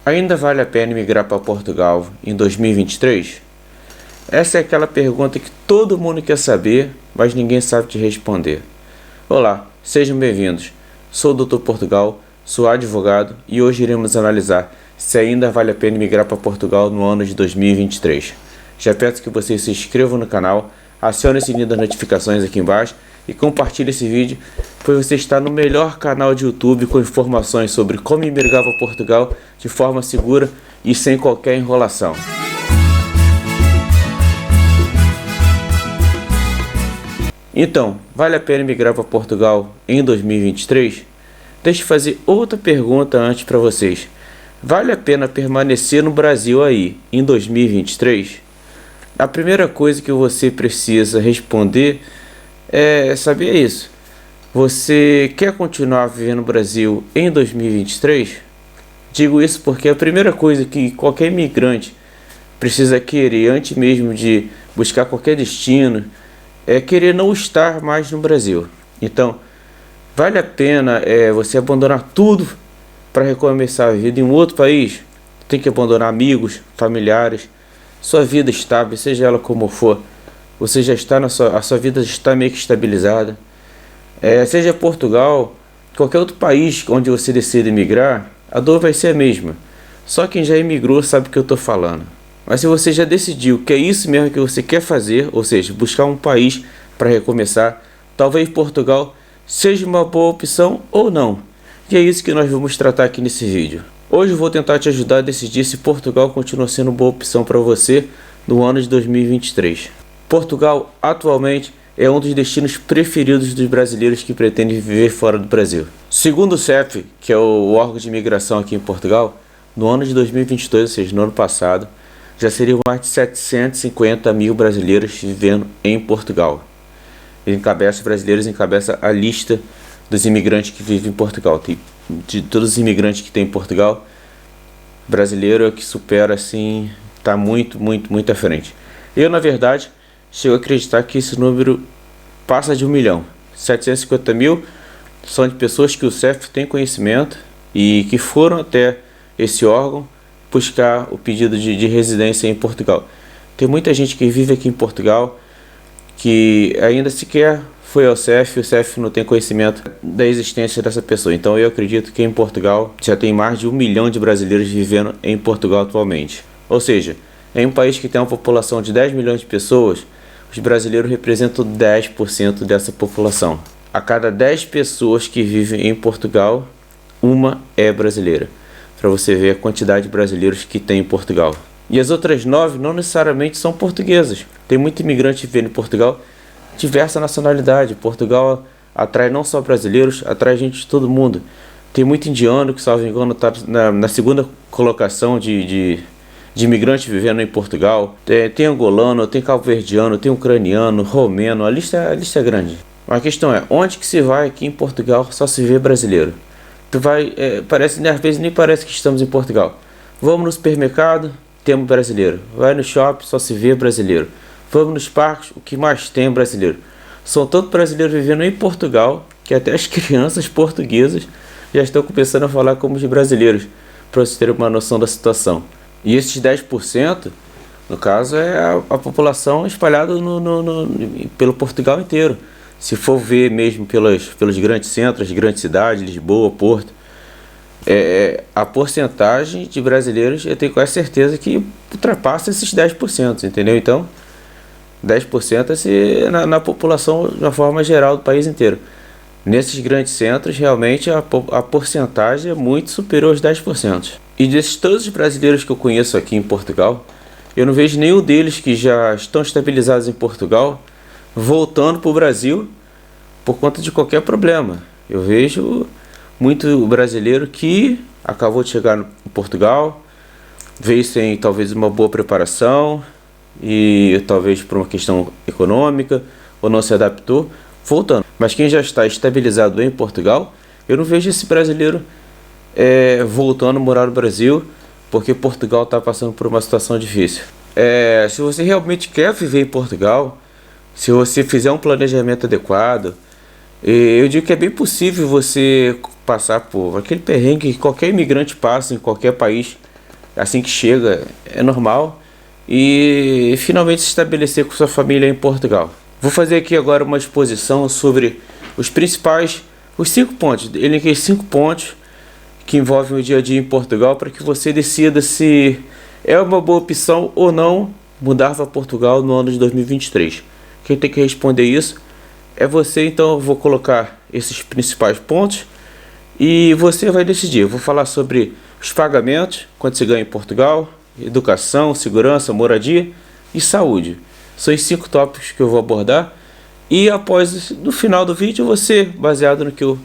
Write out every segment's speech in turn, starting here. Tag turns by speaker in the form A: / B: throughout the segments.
A: Ainda vale a pena migrar para Portugal em 2023? Essa é aquela pergunta que todo mundo quer saber, mas ninguém sabe te responder. Olá, sejam bem-vindos. Sou o Dr. Portugal, sou advogado e hoje iremos analisar se ainda vale a pena migrar para Portugal no ano de 2023. Já peço que vocês se inscrevam no canal, acione o sininho das notificações aqui embaixo e compartilhe esse vídeo, pois você está no melhor canal de YouTube com informações sobre como migrar para Portugal de forma segura e sem qualquer enrolação. Então, vale a pena migrar para Portugal em 2023? Deixa eu fazer outra pergunta antes para vocês. Vale a pena permanecer no Brasil aí em 2023? A primeira coisa que você precisa responder é saber isso. Você quer continuar vivendo no Brasil em 2023? Digo isso porque a primeira coisa que qualquer imigrante precisa querer antes mesmo de buscar qualquer destino é querer não estar mais no Brasil. Então, vale a pena você abandonar tudo para recomeçar a vida em um outro país? Tem que abandonar amigos, familiares, sua vida estável, seja ela como for. Você já está a sua vida está meio que estabilizada. Seja Portugal, qualquer outro país onde você decida emigrar, a dor vai ser a mesma. Só quem já emigrou sabe o que eu estou falando. Mas se você já decidiu que é isso mesmo que você quer fazer, ou seja, buscar um país para recomeçar, talvez Portugal seja uma boa opção ou não. E é isso que nós vamos tratar aqui nesse vídeo. Hoje eu vou tentar te ajudar a decidir se Portugal continua sendo boa opção para você no ano de 2023. Portugal atualmente é um dos destinos preferidos dos brasileiros que pretendem viver fora do Brasil. Segundo o CEF, que é o órgão de imigração aqui em Portugal, no ano de 2022, ou seja, no ano passado, já seriam mais de 750 mil brasileiros vivendo em Portugal. Brasileiros encabeça a lista dos imigrantes que vivem em Portugal. De todos os imigrantes que tem em Portugal, brasileiro é o que supera, assim, está muito à frente. Eu, na verdade, chego a acreditar que esse número passa de 1 milhão. 750 mil são de pessoas que o CEF tem conhecimento e que foram até esse órgão buscar o pedido de residência em Portugal. Tem muita gente que vive aqui em Portugal que ainda sequer foi ao CEF, o CEF não tem conhecimento da existência dessa pessoa. Então eu acredito que em Portugal já tem mais de 1 milhão de brasileiros vivendo em Portugal atualmente. Ou seja, em um país que tem uma população de 10 milhões de pessoas, os brasileiros representam 10% dessa população. A cada 10 pessoas que vivem em Portugal, uma é brasileira. Para você ver a quantidade de brasileiros que tem em Portugal. E as outras 9 não necessariamente são portuguesas. Tem muito imigrante vivendo em Portugal, diversa nacionalidade. Portugal atrai não só brasileiros, atrai gente de todo mundo. Tem muito indiano que, salvo engano, está na segunda colocação de imigrantes vivendo em Portugal. Tem angolano, tem cabo-verdiano, tem ucraniano, romeno, a lista é grande. Mas a questão é, onde que se vai aqui em Portugal só se vê brasileiro? Tu vai, às vezes nem parece que estamos em Portugal. Vamos no supermercado, temos brasileiro. Vai no shopping, só se vê brasileiro. Vamos nos parques, o que mais tem é brasileiro. São tantos brasileiros vivendo em Portugal que até as crianças portuguesas já estão começando a falar como os brasileiros, para vocês terem uma noção da situação. E esses 10%, no caso, é a população espalhada pelo Portugal inteiro. Se for ver mesmo pelos grandes centros, as grandes cidades, Lisboa, Porto, a porcentagem de brasileiros, eu tenho quase certeza que ultrapassa esses 10%, entendeu? Então, 10% na população de uma forma geral do país inteiro. Nesses grandes centros, realmente, a porcentagem é muito superior aos 10%. E desses todos os brasileiros que eu conheço aqui em Portugal, eu não vejo nenhum deles que já estão estabilizados em Portugal voltando para o Brasil por conta de qualquer problema. Eu vejo muito brasileiro que acabou de chegar em Portugal, veio sem talvez uma boa preparação e talvez por uma questão econômica ou não se adaptou, voltando. Mas quem já está estabilizado em Portugal, eu não vejo esse brasileiro voltando a morar no Brasil porque Portugal está passando por uma situação difícil. Se você realmente quer viver em Portugal, se você fizer um planejamento adequado, eu digo que é bem possível você passar por aquele perrengue que qualquer imigrante passa em qualquer país assim que chega, é normal, e finalmente se estabelecer com sua família em Portugal. Vou fazer aqui agora uma exposição sobre os 5 pontos, elenquei 5 pontos que envolvem o dia a dia em Portugal, para que você decida se é uma boa opção ou não mudar para Portugal no ano de 2023. Quem tem que responder isso é você, então eu vou colocar esses principais pontos e você vai decidir. Eu vou falar sobre os pagamentos, quanto se ganha em Portugal, educação, segurança, moradia e saúde. São os 5 tópicos que eu vou abordar e após, no final do vídeo, você, baseado no que eu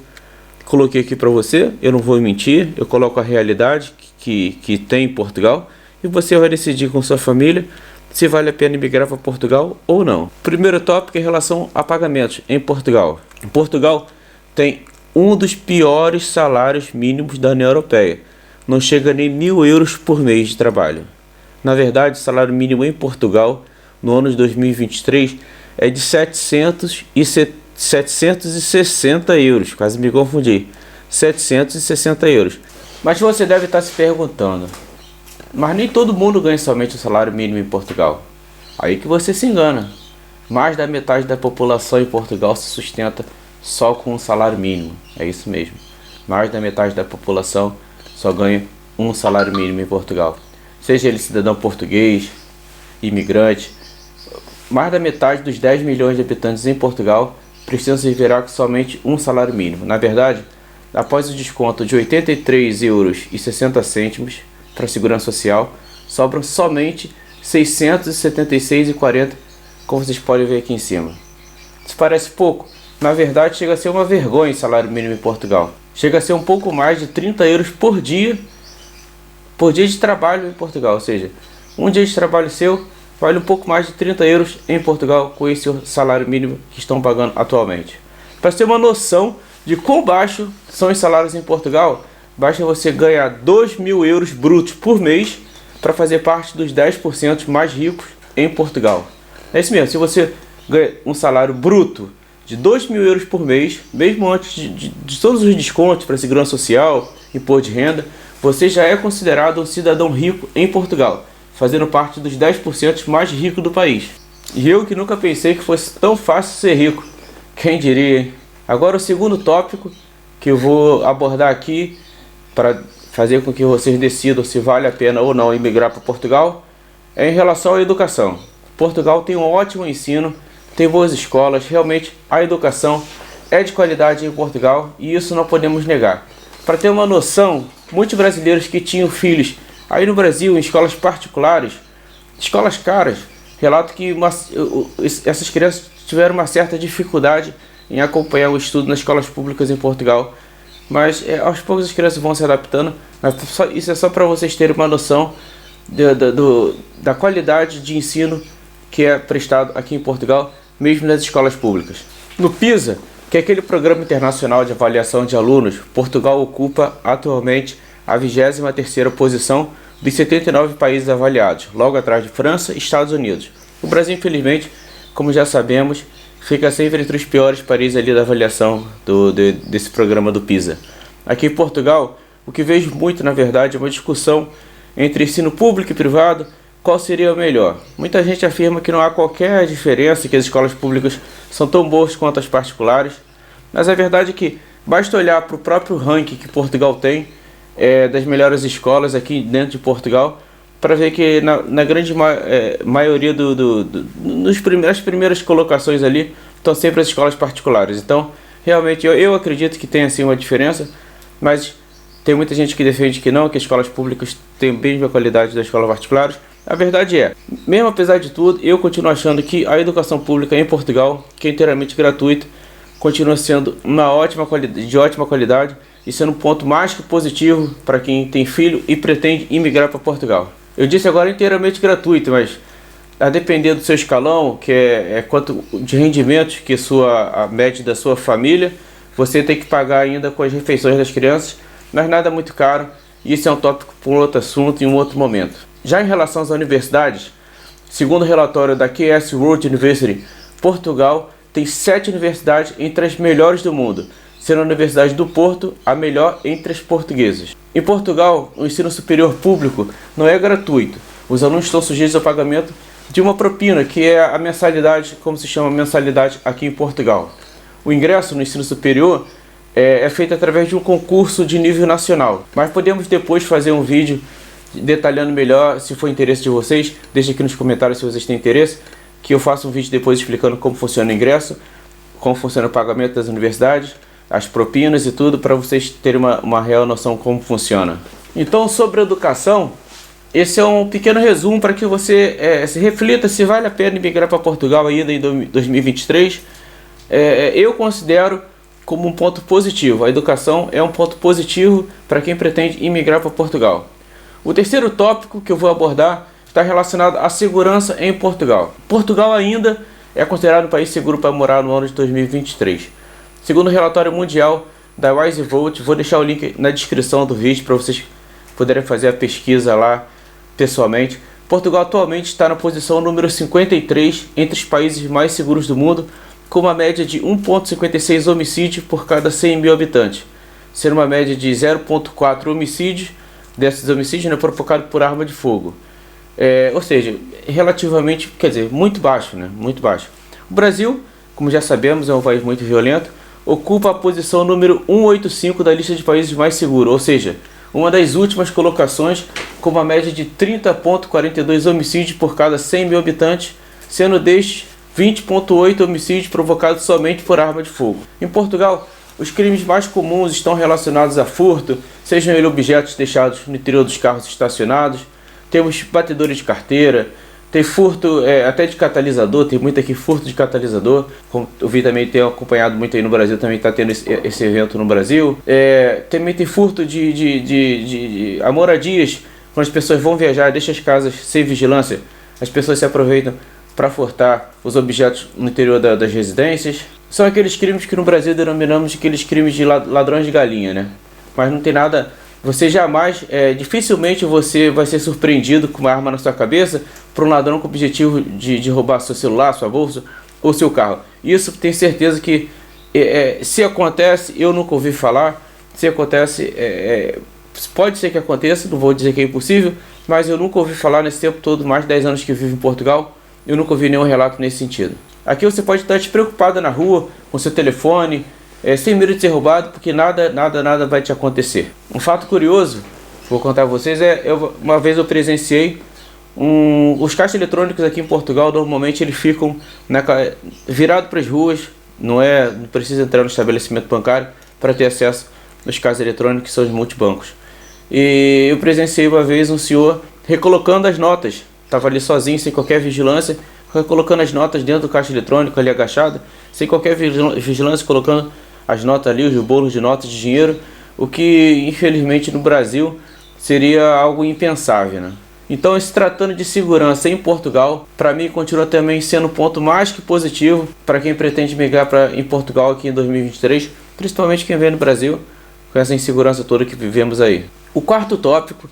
A: coloquei aqui para você, eu não vou mentir, eu coloco a realidade que tem em Portugal e você vai decidir com sua família se vale a pena emigrar para Portugal ou não. Primeiro tópico é em relação a pagamentos em Portugal. Em Portugal tem um dos piores salários mínimos da União Europeia. Não chega nem 1.000 euros por mês de trabalho. Na verdade, o salário mínimo em Portugal no ano de 2023 é de 760 euros. Quase me confundi. 760 euros. Mas você deve estar se perguntando, mas nem todo mundo ganha somente o salário mínimo em Portugal. Aí que você se engana. Mais da metade da população em Portugal se sustenta só com um salário mínimo. É isso mesmo. Mais da metade da população só ganha um salário mínimo em Portugal. Seja ele cidadão português, imigrante. Mais da metade dos 10 milhões de habitantes em Portugal precisam se virar com somente um salário mínimo. Na verdade, após o desconto de 83,60 euros para a Segurança Social, sobram somente 676,40, como vocês podem ver aqui em cima. Isso parece pouco, na verdade chega a ser uma vergonha o salário mínimo em Portugal. Chega a ser um pouco mais de 30 euros por dia de trabalho em Portugal, ou seja, um dia de trabalho seu vale um pouco mais de 30 euros em Portugal com esse salário mínimo que estão pagando atualmente. Para ter uma noção de quão baixo são os salários em Portugal, basta você ganhar 2.000 euros brutos por mês para fazer parte dos 10% mais ricos em Portugal. É isso mesmo, se você ganha um salário bruto de 2.000 euros por mês, mesmo antes de todos os descontos para a Segurança Social, imposto de renda, você já é considerado um cidadão rico em Portugal, fazendo parte dos 10% mais ricos do país. E eu que nunca pensei que fosse tão fácil ser rico, quem diria, hein? Agora o segundo tópico que eu vou abordar aqui para fazer com que vocês decidam se vale a pena ou não emigrar para Portugal é em relação à educação. Portugal tem um ótimo ensino, tem boas escolas, realmente a educação é de qualidade em Portugal e isso não podemos negar. Para ter uma noção, muitos brasileiros que tinham filhos aí no Brasil em escolas particulares, escolas caras, relatam que essas crianças tiveram uma certa dificuldade em acompanhar o estudo nas escolas públicas em Portugal. Mas aos poucos as crianças vão se adaptando. Mas isso é só para vocês terem uma noção da qualidade de ensino que é prestado aqui em Portugal, mesmo nas escolas públicas. No PISA, que é aquele programa internacional de avaliação de alunos, Portugal ocupa atualmente a 23ª posição dos 79 países avaliados, logo atrás de França e Estados Unidos. O Brasil, infelizmente, como já sabemos, fica sempre entre os piores países ali da avaliação desse programa do PISA. Aqui em Portugal, o que vejo muito, na verdade, é uma discussão entre ensino público e privado, qual seria o melhor. Muita gente afirma que não há qualquer diferença, que as escolas públicas são tão boas quanto as particulares, mas a verdade é que basta olhar para o próprio ranking que Portugal tem, das melhores escolas aqui dentro de Portugal, para ver que na grande maioria nas primeiras colocações ali estão sempre as escolas particulares. Então, realmente, eu acredito que tem assim uma diferença, mas tem muita gente que defende que não, que as escolas públicas têm a mesma qualidade das escolas particulares. A verdade é, mesmo apesar de tudo, eu continuo achando que a educação pública em Portugal, que é inteiramente gratuita, continua sendo de ótima qualidade e sendo um ponto mais que positivo para quem tem filho e pretende imigrar para Portugal. Eu disse agora inteiramente gratuito, mas a depender do seu escalão, que é quanto de rendimentos que a média da sua família, você tem que pagar ainda com as refeições das crianças, mas nada muito caro, e isso é um tópico para um outro assunto em um outro momento. Já em relação às universidades, segundo o relatório da QS World University, Portugal tem 7 universidades entre as melhores do mundo, sendo a Universidade do Porto a melhor entre as portuguesas. Em Portugal, o ensino superior público não é gratuito. Os alunos estão sujeitos ao pagamento de uma propina, que é a mensalidade, como se chama mensalidade aqui em Portugal. O ingresso no ensino superior é feito através de um concurso de nível nacional. Mas podemos depois fazer um vídeo detalhando melhor, se for interesse de vocês. Deixe aqui nos comentários se vocês têm interesse, que eu faço um vídeo depois explicando como funciona o ingresso, como funciona o pagamento das universidades, as propinas e tudo, para vocês terem uma real noção como funciona. Então, sobre educação, esse é um pequeno resumo para que você se reflita se vale a pena migrar para Portugal ainda em 2023. Eu considero como um ponto positivo. A educação é um ponto positivo para quem pretende imigrar para Portugal. O terceiro tópico que eu vou abordar está relacionado à segurança em Portugal. Portugal ainda é considerado um país seguro para morar no ano de 2023. Segundo o relatório mundial da WiseVote, vou deixar o link na descrição do vídeo para vocês poderem fazer a pesquisa lá pessoalmente. Portugal atualmente está na posição número 53 entre os países mais seguros do mundo, com uma média de 1,56 homicídios por cada 100 mil habitantes, sendo uma média de 0,4 homicídios, desses homicídios provocados por arma de fogo. Ou seja, relativamente, quer dizer, muito baixo, né? Muito baixo. O Brasil, como já sabemos, é um país muito violento, ocupa a posição número 185 da lista de países mais seguros, ou seja, uma das últimas colocações, com uma média de 30,42 homicídios por cada 100 mil habitantes, sendo destes 20,8 homicídios provocados somente por arma de fogo. Em Portugal, os crimes mais comuns estão relacionados a furto, sejam eles objetos deixados no interior dos carros estacionados, temos batedores de carteira, tem furto até de catalisador, tem muito aqui furto de catalisador, como eu vi também, tenho acompanhado muito aí no Brasil, também está tendo esse evento no Brasil. Também tem furto de moradias, quando as pessoas vão viajar, deixam as casas sem vigilância, as pessoas se aproveitam para furtar os objetos no interior das residências. São aqueles crimes que no Brasil denominamos de aqueles crimes de ladrões de galinha, né? Mas não tem nada, você jamais, dificilmente você vai ser surpreendido com uma arma na sua cabeça por um ladrão com o objetivo de roubar seu celular, sua bolsa ou seu carro. Isso tenho certeza que se acontece, eu nunca ouvi falar, se acontece, pode ser que aconteça, não vou dizer que é impossível, mas eu nunca ouvi falar nesse tempo todo, mais de 10 anos que eu vivo em Portugal, eu nunca ouvi nenhum relato nesse sentido. Aqui você pode estar despreocupado na rua, com seu telefone, sem medo de ser roubado, porque nada vai te acontecer. Um fato curioso, vou contar a vocês, uma vez eu presenciei os caixas eletrônicos aqui em Portugal, normalmente eles ficam virados para as ruas, não precisa entrar no estabelecimento bancário para ter acesso aos caixas eletrônicos, que são os multibancos. E eu presenciei uma vez um senhor recolocando as notas, estava ali sozinho, sem qualquer vigilância, colocando as notas dentro do caixa eletrônico ali agachado, sem qualquer vigilância, colocando as notas ali, os bolos de notas de dinheiro, o que infelizmente no Brasil seria algo impensável, né? Então, se tratando de segurança em Portugal, para mim continua também sendo um ponto mais que positivo para quem pretende migrar em Portugal aqui em 2023, principalmente quem vem no Brasil, com essa insegurança toda que vivemos aí. O quarto tópico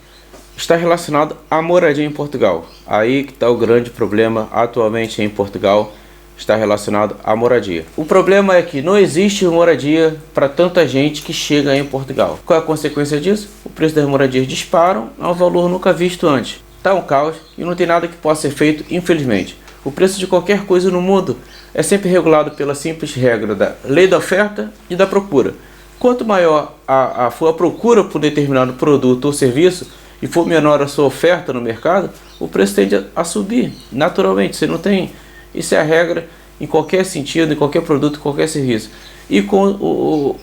A: está relacionado à moradia em Portugal. Aí que está o grande problema atualmente em Portugal, está relacionado à moradia. O problema é que não existe moradia para tanta gente que chega em Portugal. Qual é a consequência disso? O preço das moradias disparam a um valor nunca visto antes. Está um caos e não tem nada que possa ser feito, infelizmente. O preço de qualquer coisa no mundo é sempre regulado pela simples regra da lei da oferta e da procura. Quanto maior for a procura por determinado produto ou serviço e for menor a sua oferta no mercado, o preço tende a subir naturalmente. Você não tem... Isso é a regra em qualquer sentido, em qualquer produto, em qualquer serviço. E com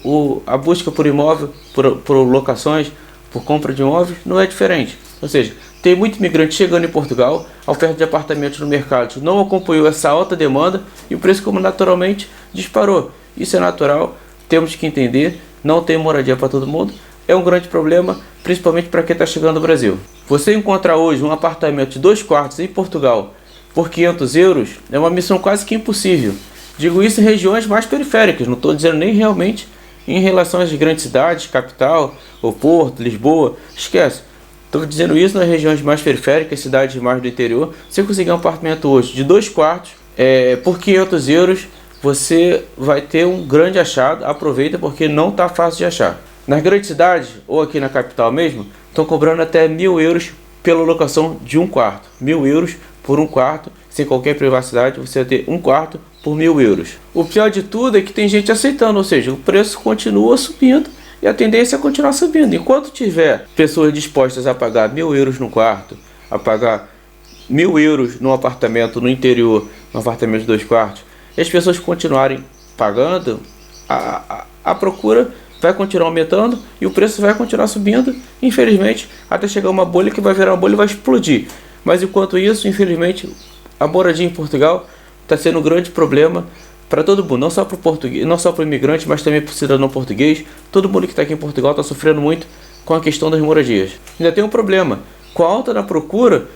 A: a busca por imóvel, por locações, por compra de imóveis, não é diferente. Ou seja, tem muito imigrante chegando em Portugal, a oferta de apartamentos no mercado não acompanhou essa alta demanda e o preço, como naturalmente, disparou. Isso é natural, temos que entender, não tem moradia para todo mundo, é um grande problema, principalmente para quem está chegando no Brasil. Você encontrar hoje um apartamento de 2 quartos em Portugal por 500 euros é uma missão quase que impossível. Digo isso em regiões mais periféricas, não estou dizendo nem realmente em relação às grandes cidades, capital, ou Porto, Lisboa, esquece. Estou dizendo isso nas regiões mais periféricas, cidades mais do interior. Se você conseguir um apartamento hoje de 2 quartos, por 500 euros, você vai ter um grande achado. Aproveita porque não está fácil de achar. Nas grandes cidades, ou aqui na capital mesmo, estão cobrando até 1.000 euros pela locação de um quarto. 1.000 euros por um quarto, sem qualquer privacidade, você vai ter um quarto por 1.000 euros. O pior de tudo é que tem gente aceitando, ou seja, o preço continua subindo e a tendência é continuar subindo. Enquanto tiver pessoas dispostas a pagar 1.000 euros no quarto, a pagar 1.000 euros no apartamento no interior, no apartamento de 2 quartos, e as pessoas continuarem pagando, a procura vai continuar aumentando e o preço vai continuar subindo, infelizmente, até chegar uma bolha que vai virar uma bolha e vai explodir. Mas enquanto isso, infelizmente, a moradia em Portugal está sendo um grande problema para todo mundo, não só para o português, não só para o imigrante, mas também para o cidadão português. Todo mundo que está aqui em Portugal está sofrendo muito com a questão das moradias. Ainda tem um problema, com a alta na procura,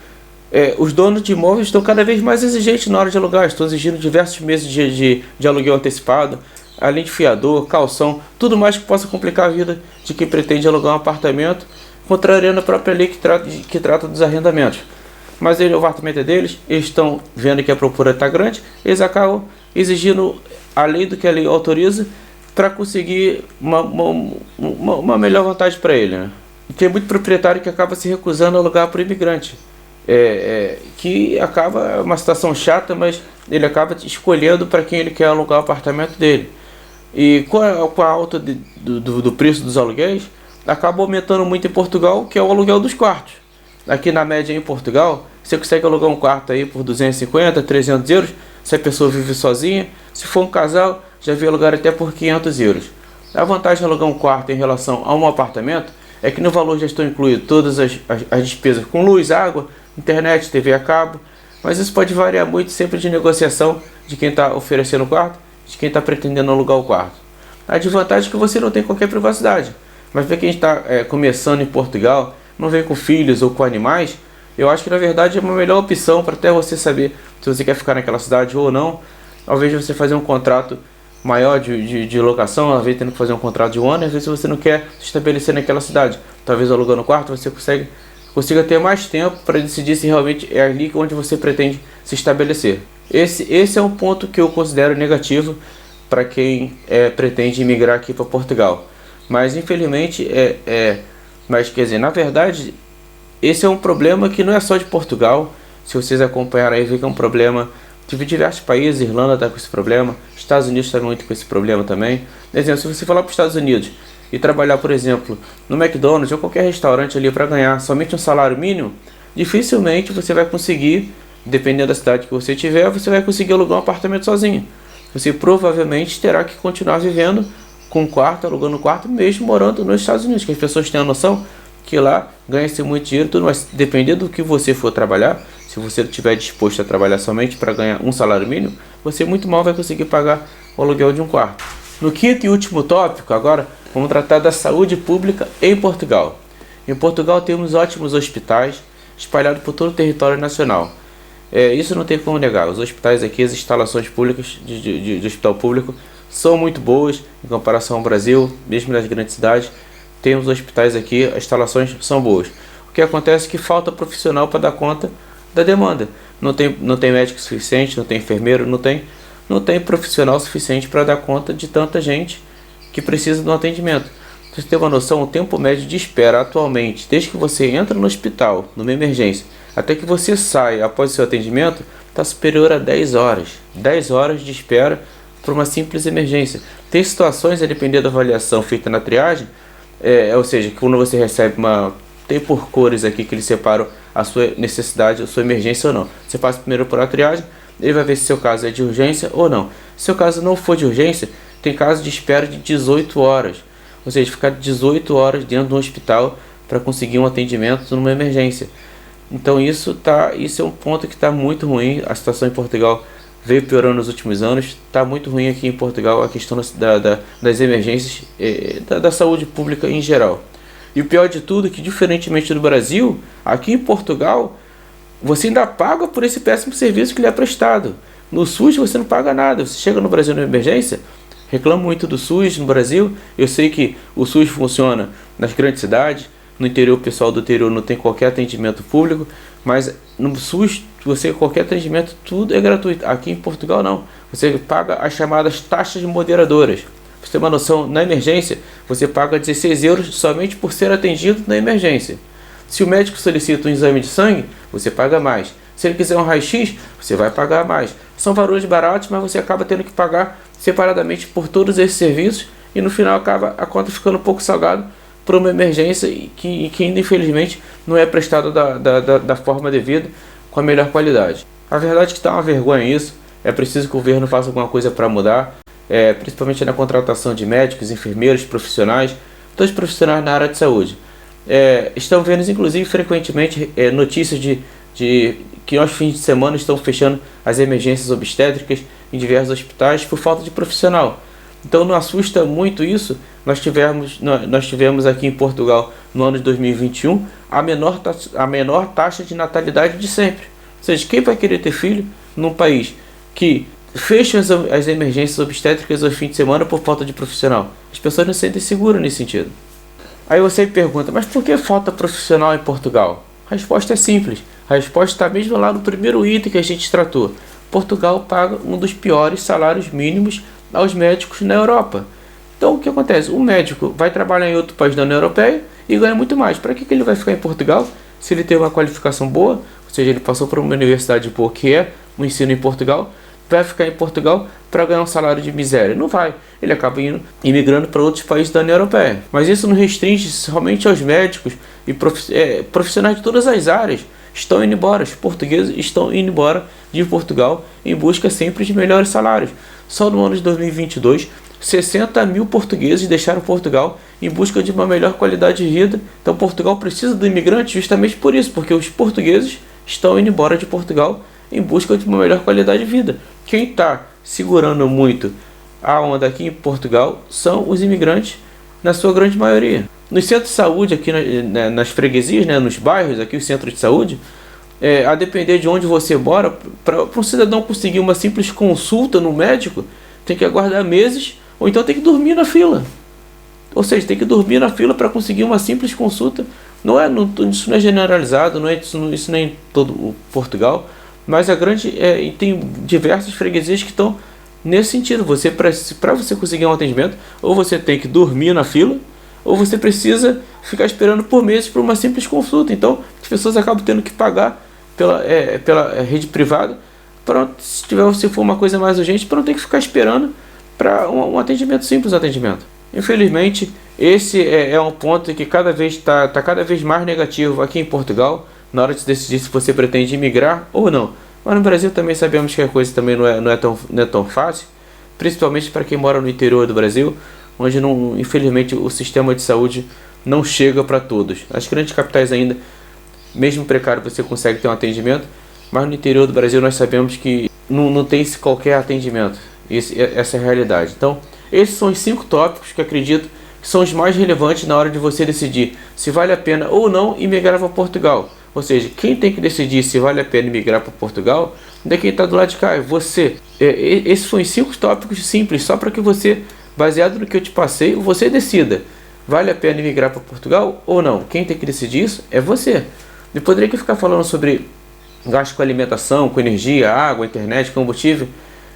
A: os donos de imóveis estão cada vez mais exigentes na hora de alugar, estão exigindo diversos meses de aluguel antecipado, além de fiador, calção, tudo mais que possa complicar a vida de quem pretende alugar um apartamento, contrariando a própria lei que trata dos arrendamentos. Mas o apartamento é deles, eles estão vendo que a procura está grande, eles acabam exigindo além do que a lei autoriza para conseguir uma melhor vantagem para ele, né? E tem muito proprietário que acaba se recusando a alugar para o imigrante, que acaba uma situação chata, mas ele acaba escolhendo para quem ele quer alugar o apartamento dele. E com a alta do preço dos aluguéis, acaba aumentando muito em Portugal, que é o aluguel dos quartos. Aqui na média em Portugal, você consegue alugar um quarto aí por 250, 300 euros, se a pessoa vive sozinha. Se for um casal, já vi alugar até por 500 euros. A vantagem de alugar um quarto em relação a um apartamento é que no valor já estão incluídas todas as despesas com luz, água, internet, TV a cabo, mas isso pode variar muito sempre de negociação de quem está oferecendo o quarto, de quem está pretendendo alugar o quarto. A desvantagem é que você não tem qualquer privacidade, mas para quem está começando em Portugal, não vem com filhos ou com animais, eu acho que na verdade é uma melhor opção para até você saber se você quer ficar naquela cidade ou não. Ao invés de você fazer um contrato maior de locação, às vezes tendo que fazer um contrato de um ano, às vezes você não quer se estabelecer naquela cidade, talvez alugando o quarto você consiga ter mais tempo para decidir se realmente é ali onde você pretende se estabelecer. Esse é um ponto que eu considero negativo para quem pretende imigrar aqui para Portugal. Mas infelizmente mas quer dizer, na verdade, esse é um problema que não é só de Portugal. Se vocês acompanharem aí, vê que é um problema de diversos países. Irlanda está com esse problema, Estados Unidos está muito com esse problema também. Por exemplo, se você falar para os Estados Unidos e trabalhar, por exemplo, no McDonald's ou qualquer restaurante ali para ganhar somente um salário mínimo, dificilmente você vai conseguir, dependendo da cidade que você tiver, você vai conseguir alugar um apartamento sozinho. Você provavelmente terá que continuar vivendo com um quarto, alugando um quarto, mesmo morando nos Estados Unidos, que as pessoas têm a noção que lá ganha-se muito dinheiro, tudo, mas dependendo do que você for trabalhar, se você estiver disposto a trabalhar somente para ganhar um salário mínimo, você muito mal vai conseguir pagar o aluguel de um quarto. No quinto e último tópico, agora, vamos tratar da saúde pública em Portugal. Em Portugal temos ótimos hospitais espalhados por todo o território nacional. Isso não tem como negar. Os hospitais aqui, as instalações públicas de hospital público são muito boas em comparação ao Brasil, mesmo nas grandes cidades. Temos hospitais aqui, as instalações são boas. O que acontece é que falta profissional para dar conta da demanda. Não tem médico suficiente, não tem enfermeiro, não tem profissional suficiente para dar conta de tanta gente que precisa de um atendimento. Para você ter uma noção, o tempo médio de espera atualmente, desde que você entra no hospital, numa emergência, até que você sai após o seu atendimento, está superior a 10 horas. 10 horas de espera para uma simples emergência. Tem situações, a depender da avaliação feita na triagem, ou seja, que quando você recebe tem por cores aqui que eles separam a sua necessidade, a sua emergência ou não. Você passa primeiro por a triagem, ele vai ver se seu caso é de urgência ou não. Se seu caso não for de urgência, tem caso de espera de 18 horas. Ou seja, ficar 18 horas dentro de um hospital para conseguir um atendimento numa emergência. Então isso é um ponto que está muito ruim. A situação em Portugal veio piorando nos últimos anos. Está muito ruim aqui em Portugal a questão das emergências, da saúde pública em geral. E o pior de tudo é que, diferentemente do Brasil, aqui em Portugal, você ainda paga por esse péssimo serviço que lhe é prestado. No SUS você não paga nada. Você chega no Brasil numa emergência, reclamo muito do SUS no Brasil. Eu sei que o SUS funciona nas grandes cidades. No interior, o pessoal do interior não tem qualquer atendimento público, mas no SUS, qualquer atendimento, tudo é gratuito. Aqui em Portugal não. Você paga as chamadas taxas moderadoras. Pra você ter uma noção, na emergência, você paga 16 euros somente por ser atendido na emergência. Se o médico solicita um exame de sangue, você paga mais. Se ele quiser um raio-x, você vai pagar mais. São valores baratos, mas você acaba tendo que pagar separadamente por todos esses serviços e no final acaba a conta ficando um pouco salgada por uma emergência que ainda infelizmente não é prestada da forma devida, com a melhor qualidade. A verdade é que está uma vergonha isso, é preciso que o governo faça alguma coisa para mudar, principalmente na contratação de médicos, enfermeiros, profissionais, todos os profissionais na área de saúde. Estão vendo inclusive frequentemente notícias de que aos fins de semana estão fechando as emergências obstétricas em diversos hospitais por falta de profissional. Então não assusta muito isso. Nós tivemos aqui em Portugal no ano de 2021 a menor taxa de natalidade de sempre. Ou seja, quem vai querer ter filho num país que fecha as emergências obstétricas aos fins de semana por falta de profissional? As pessoas não se sentem seguras nesse sentido. Aí você me pergunta, mas por que falta profissional em Portugal? A resposta é simples. A resposta está mesmo lá no primeiro item que a gente tratou. Portugal paga um dos piores salários mínimos aos médicos na Europa. Então o que acontece? O médico vai trabalhar em outro país da União Europeia e ganha muito mais. Para que ele vai ficar em Portugal se ele tem uma qualificação boa? Ou seja, ele passou por uma universidade boa, que é o ensino em Portugal, vai ficar em Portugal para ganhar um salário de miséria? Não vai. Ele acaba imigrando para outros países da União Europeia. Mas isso não restringe somente aos médicos e profissionais de todas as áreas. Estão indo embora, os portugueses estão indo embora de Portugal em busca sempre de melhores salários. Só no ano de 2022, 60 mil portugueses deixaram Portugal em busca de uma melhor qualidade de vida. Então Portugal precisa do imigrante justamente por isso, porque os portugueses estão indo embora de Portugal em busca de uma melhor qualidade de vida. Quem está segurando muito a onda aqui em Portugal são os imigrantes, na sua grande maioria. Nos centros de saúde, aqui nas freguesias, nos bairros, aqui os centros de saúde, a depender de onde você mora, para um cidadão conseguir uma simples consulta no médico, tem que aguardar meses, ou então tem que dormir na fila. Ou seja, tem que dormir na fila para conseguir uma simples consulta. Isso não é generalizado, isso não é em todo o Portugal, mas tem diversas freguesias que estão nesse sentido. Para você conseguir um atendimento, ou você tem que dormir na fila, ou você precisa ficar esperando por meses por uma simples consulta. Então, as pessoas acabam tendo que pagar pela rede privada, se for uma coisa mais urgente, para não ter que ficar esperando para um atendimento simples. Infelizmente, esse é um ponto que cada vez está cada vez mais negativo aqui em Portugal, na hora de decidir se você pretende imigrar ou não. Mas no Brasil também sabemos que a coisa também não é tão fácil, principalmente para quem mora no interior do Brasil, onde infelizmente o sistema de saúde não chega para todos. As grandes capitais ainda, mesmo precário, você consegue ter um atendimento, mas no interior do Brasil nós sabemos que não tem qualquer atendimento. Essa é a realidade. Então, esses são os 5 tópicos que acredito que são os mais relevantes na hora de você decidir se vale a pena ou não imigrar para Portugal. Ou seja, quem tem que decidir se vale a pena imigrar para Portugal não é quem está do lado de cá, é você. Esses são os 5 tópicos simples, só para que você, baseado no que eu te passei, você decida. Vale a pena imigrar para Portugal ou não? Quem tem que decidir isso é você. Eu poderia aqui ficar falando sobre gasto com alimentação, com energia, água, internet, combustível,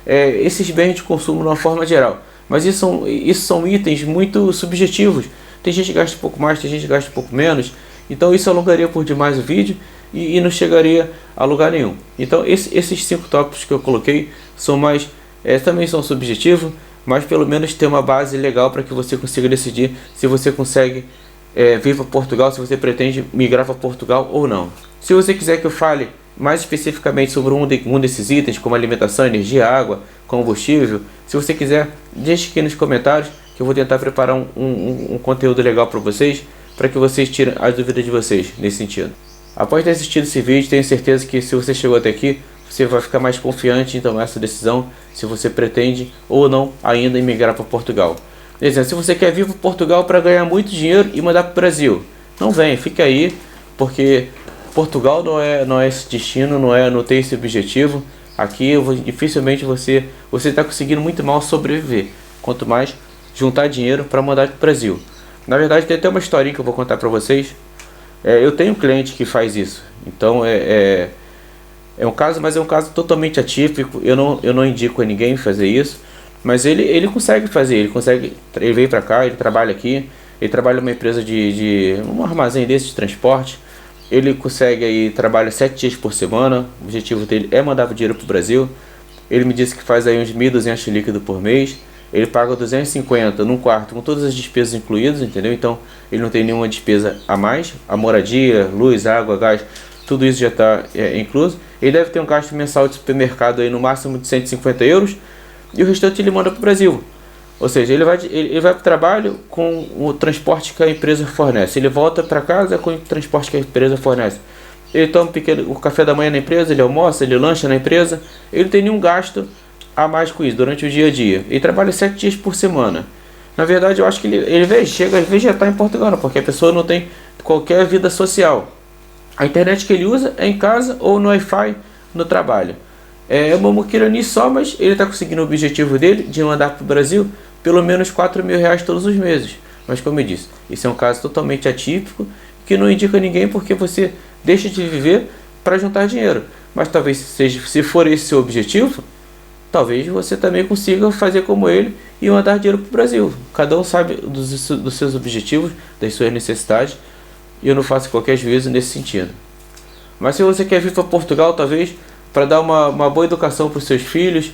A: esses bens de consumo de uma forma geral. Mas isso são itens muito subjetivos. Tem gente que gasta um pouco mais, tem gente que gasta um pouco menos. Então isso alongaria por demais o vídeo e não chegaria a lugar nenhum. Então esses 5 tópicos que eu coloquei também são subjetivos, mas pelo menos tem uma base legal para que você consiga decidir se você consegue vir para Portugal, se você pretende migrar para Portugal ou não. Se você quiser que eu fale mais especificamente sobre um desses itens, como alimentação, energia, água, combustível, se você quiser, deixe aqui nos comentários que eu vou tentar preparar um conteúdo legal para vocês tirem as dúvidas de vocês nesse sentido. Após ter assistido esse vídeo, tenho certeza que se você chegou até aqui, você vai ficar mais confiante em tomar essa decisão, se você pretende ou não ainda emigrar para Portugal. Exemplo, se você quer vir para Portugal para ganhar muito dinheiro e mandar para o Brasil, não vem, fica aí, porque Portugal não é esse destino, não tem esse objetivo. Aqui dificilmente você está conseguindo muito mal sobreviver, quanto mais juntar dinheiro para mandar para o Brasil. Na verdade, tem até uma historinha que eu vou contar para vocês. Eu tenho um cliente que faz isso, então é um caso, mas é um caso totalmente atípico. Eu não indico a ninguém fazer isso, Mas ele consegue fazer, ele veio para cá, ele trabalha aqui, ele trabalha numa empresa um armazém desse de transporte. Ele consegue aí, trabalha 7 dias por semana. O objetivo dele é mandar dinheiro pro Brasil. Ele me disse que faz aí uns 1.200 líquido por mês. Ele paga 250 num quarto com todas as despesas incluídas, entendeu? Então ele não tem nenhuma despesa a mais. A moradia, luz, água, gás, tudo isso já está incluso. Ele deve ter um gasto mensal de supermercado aí no máximo de 150 euros. E o restante ele manda para o Brasil. Ou seja, ele vai para o trabalho com o transporte que a empresa fornece. Ele volta para casa com o transporte que a empresa fornece. Ele toma o café da manhã na empresa, ele almoça, ele lancha na empresa. Ele não tem nenhum gasto a mais com isso durante o dia a dia. Ele trabalha 7 dias por semana. Na verdade, eu acho que ele chega a vegetar em Portugal, porque a pessoa não tem qualquer vida social. A internet que ele usa é em casa ou no Wi-Fi no trabalho. É uma muquirani só, mas ele está conseguindo o objetivo dele de mandar para o Brasil pelo menos 4 mil reais todos os meses. Mas como eu disse, isso é um caso totalmente atípico, que não indica ninguém, porque você deixa de viver para juntar dinheiro. Mas talvez se for esse seu objetivo, talvez você também consiga fazer como ele e mandar dinheiro para o Brasil. Cada um sabe dos seus objetivos, das suas necessidades, e eu não faço qualquer juízo nesse sentido. Mas se você quer vir para Portugal, talvez para dar uma boa educação para os seus filhos,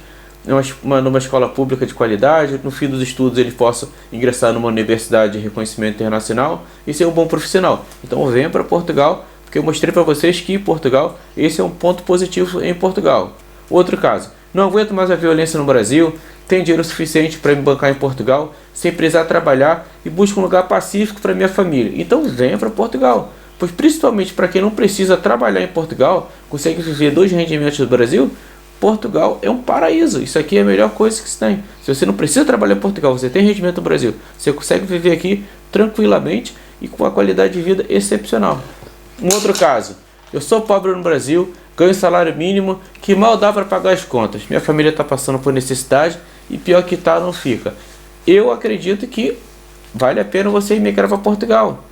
A: numa escola pública de qualidade, no fim dos estudos ele possa ingressar numa universidade de reconhecimento internacional e ser um bom profissional. Então venha para Portugal, porque eu mostrei para vocês que Portugal, esse é um ponto positivo em Portugal. Outro caso, não aguento mais a violência no Brasil, tenho dinheiro suficiente para me bancar em Portugal, sem precisar trabalhar, e busco um lugar pacífico para minha família. Então venha para Portugal, pois principalmente para quem não precisa trabalhar em Portugal, consegue viver 2 rendimentos do Brasil. Portugal é um paraíso. Isso aqui é a melhor coisa que se tem. Se você não precisa trabalhar em Portugal, você tem rendimento no Brasil, você consegue viver aqui tranquilamente e com uma qualidade de vida excepcional. Um outro caso, eu sou pobre no Brasil, ganho salário mínimo que mal dá para pagar as contas. Minha família está passando por necessidade e pior que tá, não fica. Eu acredito que vale a pena você emigrar para Portugal.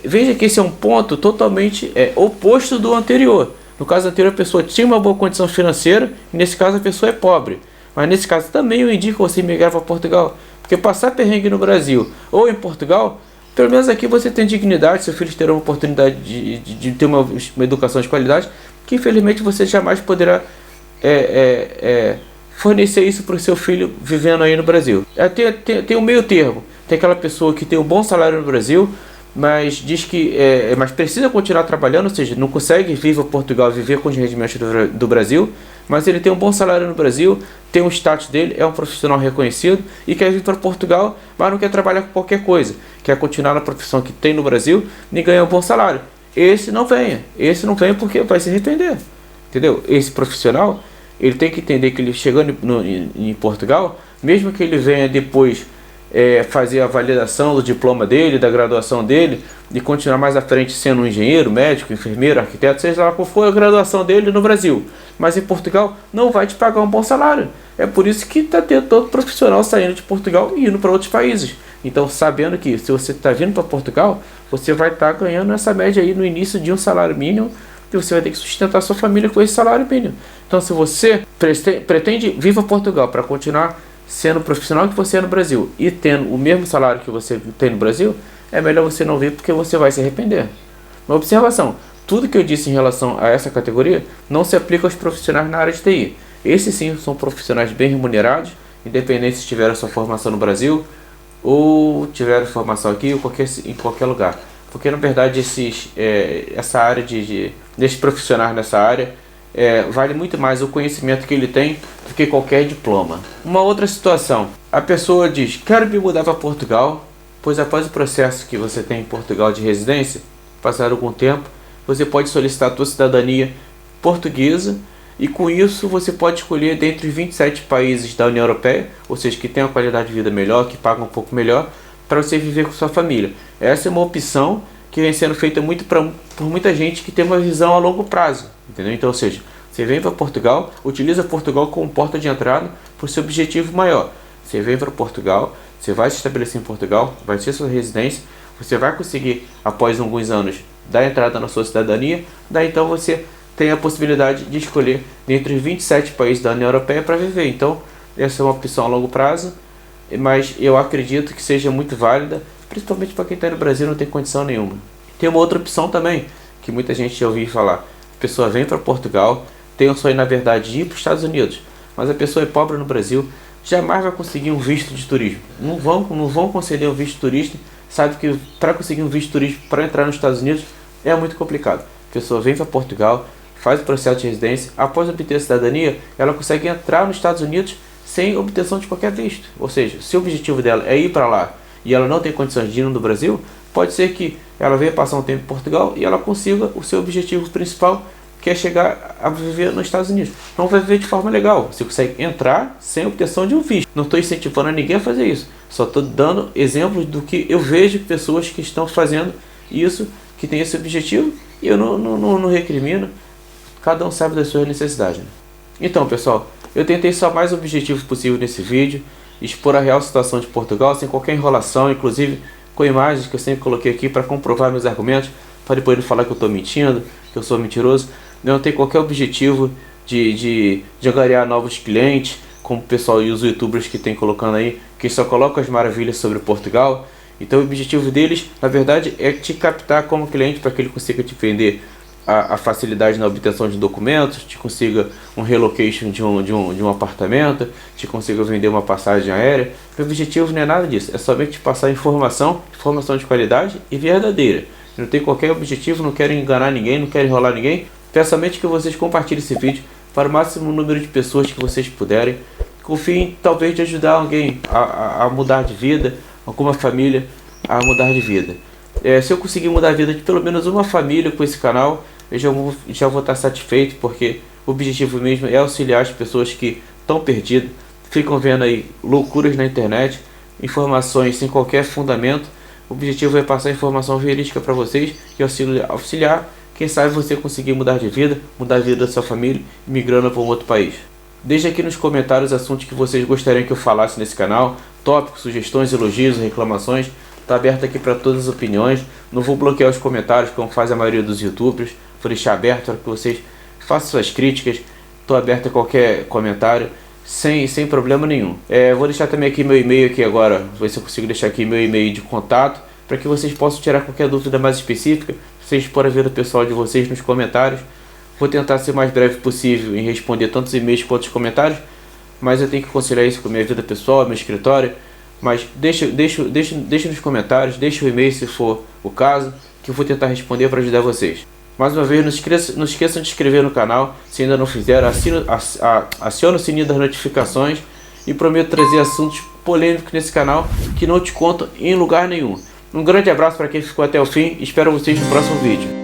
A: Veja que esse é um ponto totalmente oposto do anterior. No caso anterior, a pessoa tinha uma boa condição financeira, e nesse caso a pessoa é pobre. Mas nesse caso também eu indico você migrar para Portugal, porque passar perrengue no Brasil ou em Portugal, pelo menos aqui você tem dignidade, seus filhos terão a oportunidade de ter uma educação de qualidade, que infelizmente você jamais poderá fornecer isso para o seu filho vivendo aí no Brasil. Tem um meio termo, tem aquela pessoa que tem um bom salário no Brasil, mas diz que mas precisa continuar trabalhando, ou seja, não consegue vir para Portugal viver com os rendimentos do Brasil, mas ele tem um bom salário no Brasil, tem um status dele, é um profissional reconhecido e quer vir para Portugal, mas não quer trabalhar com qualquer coisa, quer continuar na profissão que tem no Brasil e ganhar um bom salário. Esse não venha porque vai se arrepender, entendeu? Esse profissional, ele tem que entender que ele chegando em Portugal, mesmo que ele venha depois fazer a validação do diploma dele, da graduação dele, e continuar mais à frente sendo um engenheiro, médico, enfermeiro, arquiteto, seja lá qual for a graduação dele no Brasil. Mas em Portugal não vai te pagar um bom salário. É por isso que está tendo todo profissional saindo de Portugal e indo para outros países. Então, sabendo que se você está vindo para Portugal, você vai estar ganhando essa média aí no início de um salário mínimo, e você vai ter que sustentar sua família com esse salário mínimo. Então, se você pretende vir para Portugal para continuar sendo profissional que você é no Brasil e tendo o mesmo salário que você tem no Brasil, é melhor você não vir, porque você vai se arrepender. Uma observação, tudo que eu disse em relação a essa categoria não se aplica aos profissionais na área de TI. Esses sim são profissionais bem remunerados, independente se tiveram sua formação no Brasil ou tiveram formação aqui ou em qualquer lugar. Porque na verdade essa área desses profissionais nessa área vale muito mais o conhecimento que ele tem do que qualquer diploma. Uma outra situação, a pessoa diz: quero me mudar para Portugal, pois após o processo que você tem em Portugal de residência, passar algum tempo, você pode solicitar a sua cidadania portuguesa, e com isso você pode escolher dentre os 27 países da União Europeia, ou seja, que tem uma qualidade de vida melhor, que pagam um pouco melhor, para você viver com sua família. Essa é uma opção que vem sendo feita por muita gente que tem uma visão a longo prazo, entendeu? Então, ou seja, você vem para Portugal, utiliza Portugal como porta de entrada para o seu objetivo maior. Você vem para Portugal, você vai se estabelecer em Portugal, vai ser sua residência, você vai conseguir, após alguns anos, dar entrada na sua cidadania, daí então você tem a possibilidade de escolher dentre os 27 países da União Europeia para viver. Então, essa é uma opção a longo prazo, mas eu acredito que seja muito válida, principalmente para quem está no Brasil e não tem condição nenhuma. Tem uma outra opção também, que muita gente já ouviu falar. A pessoa vem para Portugal, tem o sonho na verdade de ir para os Estados Unidos, mas a pessoa é pobre no Brasil, jamais vai conseguir um visto de turismo. Não vão conceder um visto turista, sabe que para conseguir um visto turístico para entrar nos Estados Unidos é muito complicado. A pessoa vem para Portugal, faz o processo de residência, após obter a cidadania, ela consegue entrar nos Estados Unidos sem obtenção de qualquer visto. Ou seja, se o objetivo dela é ir para lá e ela não tem condições de ir no Brasil, pode ser que ela venha passar um tempo em Portugal e ela consiga o seu objetivo principal, que é chegar a viver nos Estados Unidos. Não vai viver de forma legal, você consegue entrar sem obtenção de um visto. Não estou incentivando a ninguém a fazer isso, só estou dando exemplos do que eu vejo pessoas que estão fazendo isso, que tem esse objetivo, e eu não recrimino, cada um sabe das suas necessidades, né? Então pessoal, eu tentei ser o mais objetivo possível nesse vídeo, expor a real situação de Portugal, sem qualquer enrolação, inclusive com imagens que eu sempre coloquei aqui para comprovar meus argumentos, para depois não falar que eu estou mentindo, que eu sou mentiroso. Eu não tenho qualquer objetivo de angariar novos clientes, como o pessoal e os youtubers que tem colocando aí, que só colocam as maravilhas sobre Portugal. Então o objetivo deles, na verdade, é te captar como cliente para que ele consiga te vender a facilidade na obtenção de documentos, te consiga um relocation de um apartamento, te consiga vender uma passagem aérea. O objetivo não é nada disso, é somente te passar informação de qualidade e verdadeira. Eu não tenho qualquer objetivo, não quero enganar ninguém, não quero enrolar ninguém. Peço somente que vocês compartilhem esse vídeo para o máximo número de pessoas que vocês puderem. Confiem talvez de ajudar alguém a mudar de vida, alguma família a mudar de vida. Se eu conseguir mudar a vida de pelo menos uma família com esse canal, eu já vou estar satisfeito, porque o objetivo mesmo é auxiliar as pessoas que estão perdidas, ficam vendo aí loucuras na internet, informações sem qualquer fundamento. O objetivo é passar informação verídica para vocês e auxiliar, quem sabe você conseguir mudar de vida, mudar a vida da sua família, migrando para um outro país. Deixe aqui nos comentários assuntos que vocês gostariam que eu falasse nesse canal, tópicos, sugestões, elogios, reclamações. Está aberto aqui para todas as opiniões. Não vou bloquear os comentários como faz a maioria dos youtubers. Vou deixar aberto para que vocês façam suas críticas. Estou aberto a qualquer comentário, sem problema nenhum. Vou deixar também aqui meu e-mail aqui agora, ver se eu consigo deixar aqui meu e-mail de contato, para que vocês possam tirar qualquer dúvida mais específica. Vocês podem ver o pessoal de vocês nos comentários. Vou tentar ser o mais breve possível em responder tanto os e-mails quanto os comentários, mas eu tenho que conciliar isso com a minha vida pessoal, meu escritório. Mas deixa nos comentários, deixa o e-mail se for o caso, que eu vou tentar responder para ajudar vocês. Mais uma vez, não esqueçam de se inscrever no canal, se ainda não fizeram, aciona o sininho das notificações e prometo trazer assuntos polêmicos nesse canal que não te conto em lugar nenhum. Um grande abraço para quem ficou até o fim e espero vocês no próximo vídeo.